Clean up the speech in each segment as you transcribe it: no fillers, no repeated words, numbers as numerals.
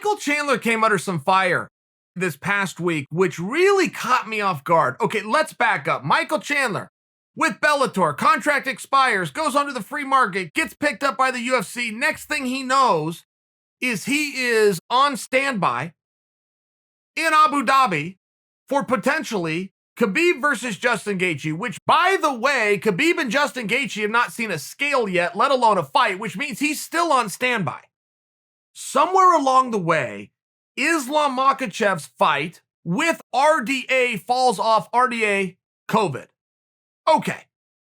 Michael Chandler came under some fire this past week, which really caught me off guard. Okay, let's back up. Michael Chandler with Bellator, contract expires, goes onto the free market, gets picked up by the UFC. Next thing he knows is he is on standby in Abu Dhabi for potentially Khabib versus Justin Gaethje, which, by the way, Khabib and Justin Gaethje have not seen a scale yet, let alone a fight, which means he's still on standby. Somewhere along the way, Islam Makhachev's fight with RDA falls off. RDA COVID. Okay,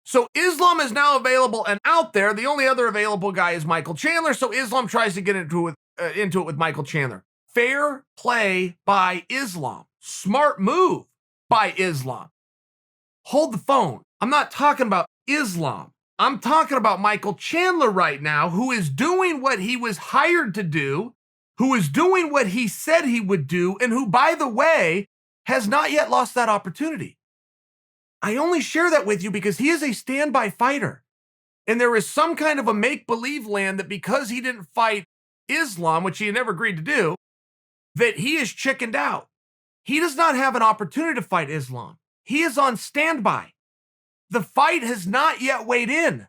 so Islam is now available and out there. The only other available guy is Michael Chandler, so Islam tries to get into it with Michael Chandler. Fair play by Islam. Smart move by Islam. Hold the phone. I'm not talking about Islam. I'm talking about Michael Chandler right now, who is doing what he was hired to do, who is doing what he said he would do, and who, by the way, has not yet lost that opportunity. I only share that with you because he is a standby fighter. And there is some kind of a make-believe land that because he didn't fight Islam, which he had never agreed to do, that he is chickened out. He does not have an opportunity to fight Islam. He is on standby. The fight has not yet weighed in.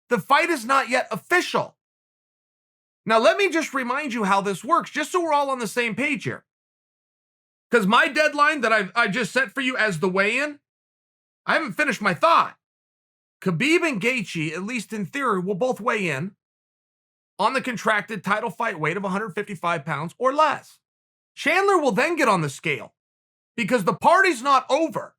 The fight is not yet official. Now, let me just remind you how this works, just so we're all on the same page here. Because my deadline that I just set for you as the weigh-in, I haven't finished my thought. Khabib and Gaethje, at least in theory, will both weigh in on the contracted title fight weight of 155 pounds or less. Chandler will then get on the scale because the party's not over.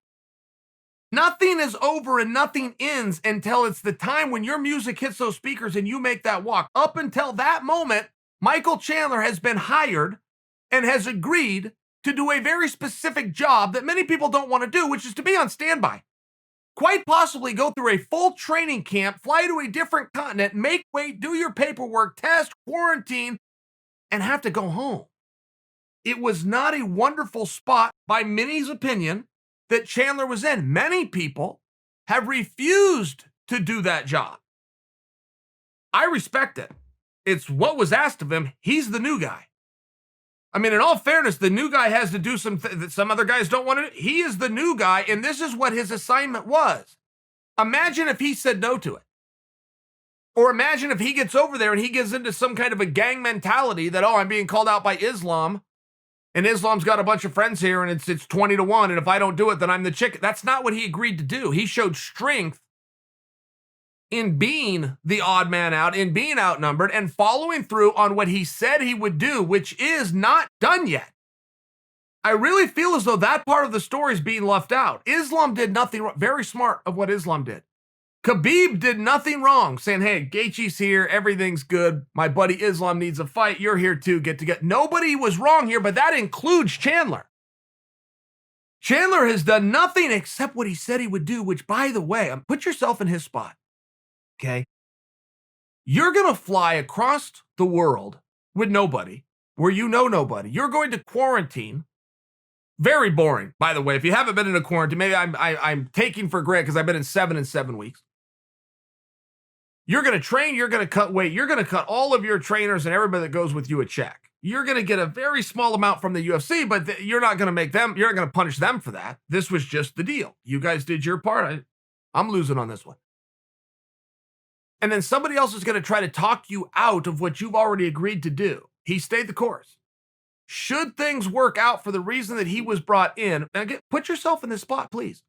Nothing is over and nothing ends until it's the time when your music hits those speakers and you make that walk. Up until that moment, Michael Chandler has been hired and has agreed to do a very specific job that many people don't want to do, which is to be on standby. Quite possibly go through a full training camp, fly to a different continent, make weight, do your paperwork, test, quarantine, and have to go home. It was not a wonderful spot, by many's opinion, that Chandler was in. Many people have refused to do that job. I respect it. It's what was asked of him. He's the new guy. I mean, in all fairness, the new guy has to do something that some other guys don't want to do. He is the new guy, and this is what his assignment was. Imagine if he said no to it. Or imagine if he gets over there and he gets into some kind of a gang mentality that, oh, I'm being called out by Islam, and Islam's got a bunch of friends here, and it's 20-1, and if I don't do it, then I'm the chicken. That's not what he agreed to do. He showed strength in being the odd man out, in being outnumbered, and following through on what he said he would do, which is not done yet. I really feel as though that part of the story is being left out. Islam did nothing wrong. Very smart of what Islam did. Khabib did nothing wrong, saying, hey, Gaethje's here, everything's good, my buddy Islam needs a fight, you're here too, get to get. Nobody was wrong here, but that includes Chandler. Chandler has done nothing except what he said he would do, which, by the way, put yourself in his spot, okay? You're going to fly across the world with nobody, where you know nobody. You're going to quarantine. Very boring, by the way. If you haven't been in a quarantine, maybe I'm taking for granted because I've been in 7 weeks. You're going to train, you're going to cut weight, you're going to cut all of your trainers and everybody that goes with you a check. You're going to get a very small amount from the UFC, but you're not going to make them, you're not going to punish them for that. This was just the deal. You guys did your part. I'm losing on this one. And then somebody else is going to try to talk you out of what you've already agreed to do. He stayed the course. Should things work out for the reason that he was brought in, again, put yourself in this spot, please.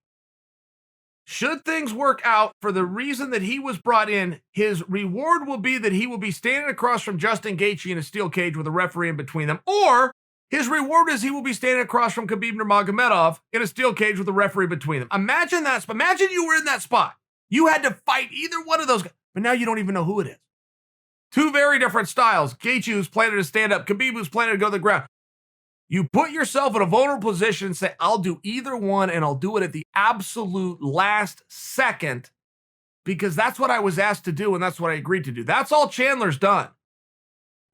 Should things work out for the reason that he was brought in, his reward will be that he will be standing across from Justin Gaethje in a steel cage with a referee in between them, or his reward is he will be standing across from Khabib Nurmagomedov in a steel cage with a referee between them. Imagine that. Imagine you were in that spot. You had to fight either one of those guys, but now you don't even know who it is. Two very different styles. Gaethje, who's planning to stand up, Khabib, who's planning to go to the ground. You put yourself in a vulnerable position and say, I'll do either one, and I'll do it at the absolute last second because that's what I was asked to do, and that's what I agreed to do. That's all Chandler's done.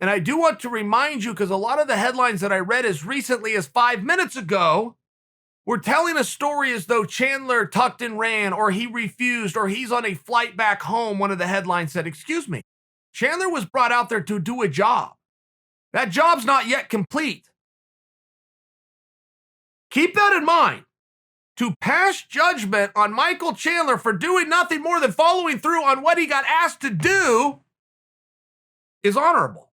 And I do want to remind you, because a lot of the headlines that I read as recently as 5 minutes ago were telling a story as though Chandler tucked and ran, or he refused, or he's on a flight back home. One of the headlines said, excuse me, Chandler was brought out there to do a job. That job's not yet complete. Keep that in mind. To pass judgment on Michael Chandler for doing nothing more than following through on what he got asked to do is honorable.